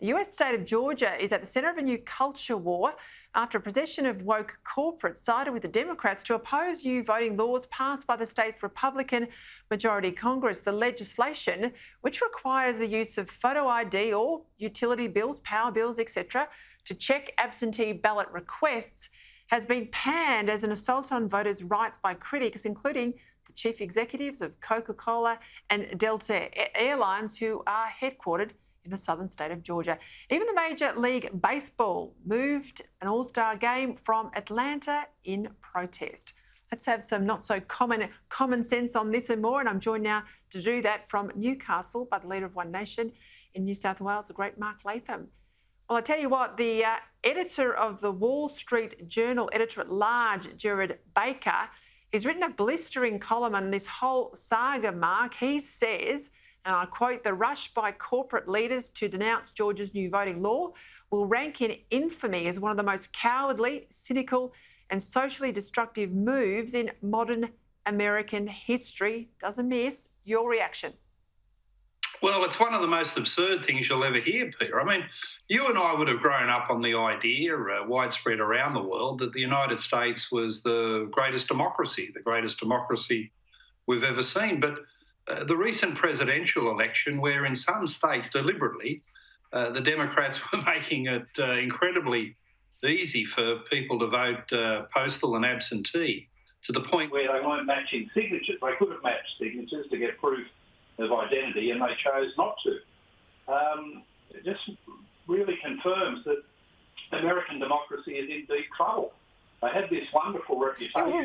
The US state of Georgia is at the centre of a new culture war after a procession of woke corporates sided with the Democrats to oppose new voting laws passed by the state's Republican majority Congress. The legislation, which requires the use of photo ID or utility bills, power bills, etc., to check absentee ballot requests, has been panned as an assault on voters' rights by critics, including the chief executives of Coca-Cola and Delta Airlines, who are headquartered in the southern state of Georgia. Even the Major League Baseball moved an all-star game from Atlanta in protest. Let's have some not so common sense on this and more, and I'm joined now to do that from Newcastle by the leader of One Nation in New South Wales, the great Mark Latham. Well, I tell you what, the editor of the Wall Street Journal, editor-at-large, Gerard Baker, has written a blistering column on this whole saga, Mark. He says, and I quote, "The rush by corporate leaders to denounce Georgia's new voting law will rank in infamy as one of the most cowardly, cynical and socially destructive moves in modern American history." Doesn't miss. Your reaction? Well, it's one of the most absurd things you'll ever hear, Peter. I mean, you and I would have grown up on the idea, widespread around the world, that the United States was the greatest democracy we've ever seen. But the recent presidential election, where in some states deliberately the Democrats were making it incredibly easy for people to vote postal and absentee, to the point where they weren't matching signatures. They could have matched signatures to get proof of identity, and they chose not to. It just really confirms that American democracy is in deep trouble. They had this wonderful reputation. Yeah,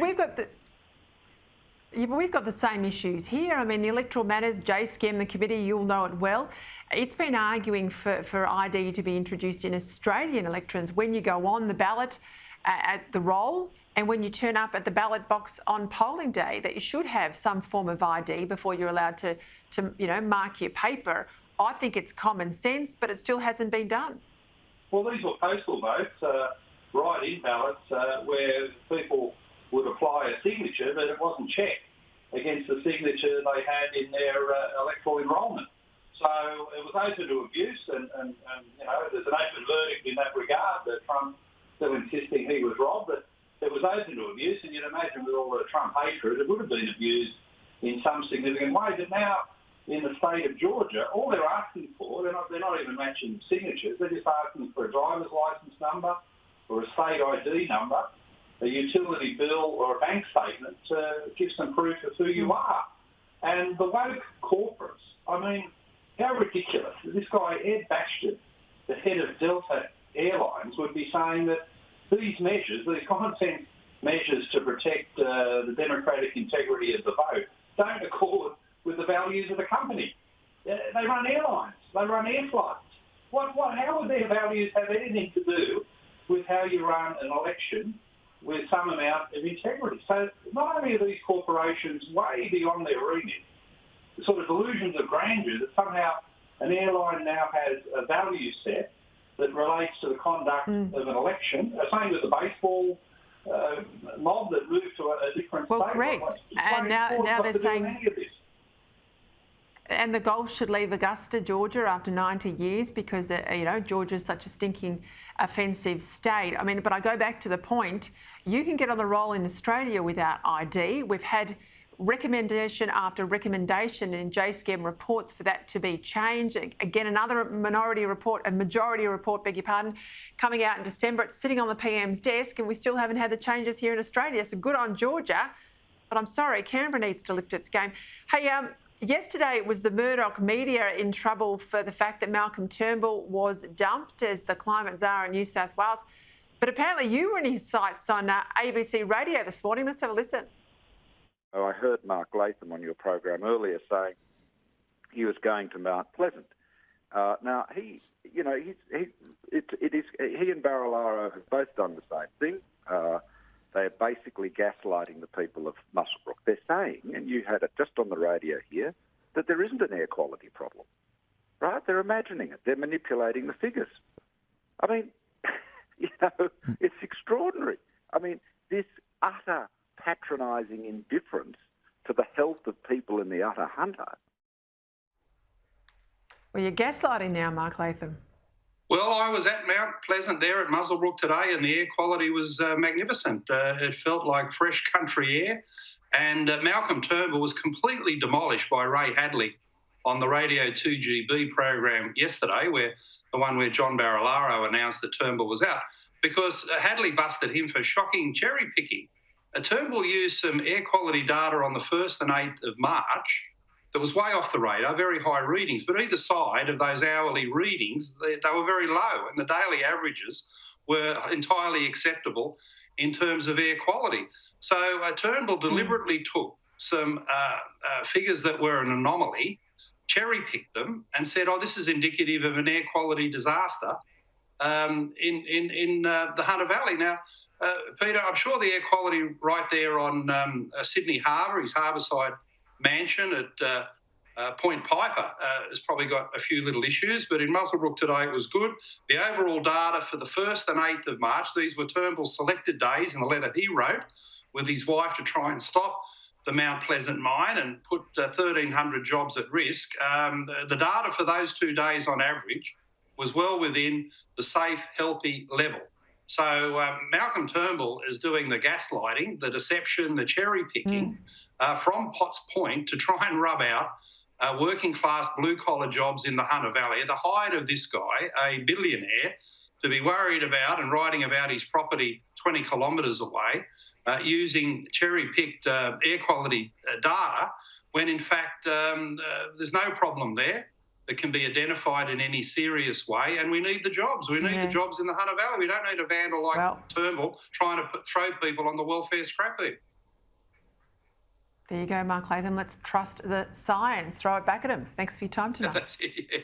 well, we've got the same issues here. I mean, the Electoral Matters, JSCM, the committee, you'll know it well. It's been arguing for ID to be introduced in Australian elections when you go on the ballot at the roll and when you turn up at the ballot box on polling day, that you should have some form of ID before you're allowed to mark your paper. I think it's common sense, but it still hasn't been done. Well, these were postal votes, write-in ballots, where people would apply a signature, but it wasn't checked against the signature they had in their electoral enrolment. So it was open to abuse, and there's an open verdict in that regard. That Trump still insisting he was robbed, but it was open to abuse, and you'd imagine with all the Trump hatred, it would have been abused in some significant way. But now, in the state of Georgia, all they're asking for, they're not even matching signatures, they're just asking for a driver's licence number or a state ID number, a utility bill or a bank statement to give some proof of who you are. And the woke corporates, I mean, how ridiculous. This guy, Ed Bastian, the head of Delta Airlines, would be saying that these measures, these common sense measures to protect the democratic integrity of the vote, don't accord with the values of the company. They run airlines, they run air flights. How would their values have anything to do with how you run an election with some amount of integrity? So not only are these corporations way beyond their remit, the sort of delusions of grandeur that somehow an airline now has a value set that relates to the conduct of an election. Same with the baseball mob that moved to a different state. Well, correct. And now they're saying... And the Gulf should leave Augusta, Georgia, after 90 years because, Georgia's such a stinking offensive state. I mean, but I go back to the point, you can get on the roll in Australia without ID. We've had recommendation after recommendation in JSCM reports for that to be changed. Again, another majority report, beg your pardon, coming out in December. It's sitting on the PM's desk and we still haven't had the changes here in Australia. So good on Georgia. But I'm sorry, Canberra needs to lift its game. Hey, yesterday it was the Murdoch media in trouble for the fact that Malcolm Turnbull was dumped as the climate czar in New South Wales. But apparently you were in his sights on ABC radio this morning. Let's have a listen. Oh, I heard Mark Latham on your program earlier saying he was going to Mount Pleasant. Now, he and Barilaro have both done the same thing. They are basically gaslighting the people of Muswellbrook. They're saying, and you had it just on the radio here, that there isn't an air quality problem, right? They're imagining it. They're manipulating the figures. I mean, it's extraordinary. I mean, this utter patronising indifference to the health of people in the utter hunter. Well, you're gaslighting now, Mark Latham. Well, I was at Mount Pleasant there at Muswellbrook today, and the air quality was magnificent. It felt like fresh country air. And Malcolm Turnbull was completely demolished by Ray Hadley on the Radio 2GB program yesterday, the one where John Barilaro announced that Turnbull was out, because Hadley busted him for shocking cherry picking. Turnbull used some air quality data on the 1st and 8th of March that was way off the radar, very high readings, but either side of those hourly readings, they were very low, and the daily averages were entirely acceptable in terms of air quality. So Turnbull deliberately took some figures that were an anomaly, cherry-picked them, and said, oh, this is indicative of an air quality disaster in the Hunter Valley. Now, Peter, I'm sure the air quality right there on Sydney Harbour, his harbourside mansion at Point Piper, has probably got a few little issues, but in Muswellbrook today it was good. The overall data for the 1st and 8th of March, these were Turnbull's selected days in a letter he wrote with his wife to try and stop the Mount Pleasant mine and put 1,300 jobs at risk. The data for those 2 days on average was well within the safe, healthy level. So Malcolm Turnbull is doing the gaslighting, the deception, the cherry picking from Potts Point to try and rub out working class blue collar jobs in the Hunter Valley. At the height of this guy, a billionaire, to be worried about and writing about his property 20 kilometres away using cherry picked air quality data, when in fact there's no problem there that can be identified in any serious way, and we need the jobs. We need the jobs in the Hunter Valley. We don't need a vandal like Turnbull trying to throw people on the welfare scrap heap. There you go, Mark Latham. Let's trust the science. Throw it back at him. Thanks for your time tonight. That's it, yeah.